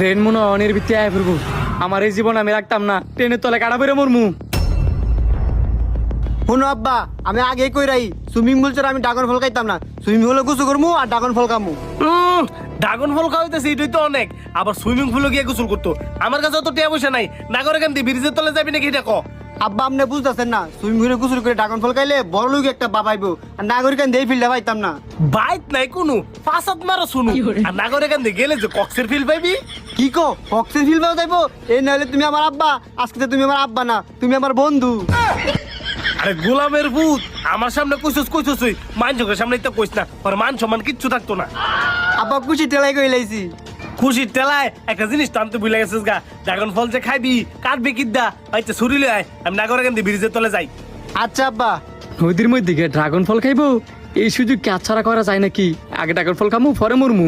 Train মনে হয় অনির ভিত্তি আয় ফিরবো। আমার এই জীবন আমি রাখতাম না, ট্রেনের তলে কাটা বেরো মরমু। শোনো আব্বা, আমি আগেই কই রাই সুইমিং পুল ছাড়া আমি ড্রাগন ফল খাইতাম না। সুইমিং পুলে গোসল করবো আর ড্রাগন ফল খামু। ড্রাগন ফল খাওয়াইতেছে এটাই তো অনেক, আবার সুইমিং পুলে গিয়ে গোসল করতো। আমার কাছে তো টিয়া পয়সা নাই, না করে কেন ব্রিজের তলে যাবি নাকি এটা ক। আব্বা আপনি বুঝতেছেন না, সুইমিং পুলে গোসল করে ড্রাগন ফল খাইলে বড় লোক একটা বাবাইবো, আর নাগরিকান দিয়ে ফিল্ডে পাইতাম না। বাইক নাই কোনো ফাঁসাত মারো শুনু, আর না করে কেন গেলে যে কক্সের ফিল পাইবি। কি কো কক্সের ফিল্ড পাওয়া যাইবো? এই নাহলে তুমি আমার আব্বা, আজকে তো তুমি আমার আব্বা না, তুমি আমার বন্ধু। আরে গোলামের ভূত, আমার সামনে কইছস মান চোখের সামনে তো কইস না, আর মান সম্মান কিচ্ছু থাকতো না। আব্বা খুশি টেলাই কই লাইছি। খুশির টেলায় একটা জিনিস টানতে ভুলে গেছিস গা, ড্রাগন ফল যে খাইবি কাটবি কিদ্দা আচ্ছা ছুরি লয় আয়, আমি না করে কেন ব্রিজের তলে যাই। আচ্ছা আব্বা। নদীর মধ্যে গিয়ে ড্রাগন ফল খাইবো, এই সুযোগ কে ছাড়া করা যায় নাকি? আগে ড্রাগন ফল খামু পরে মরমু।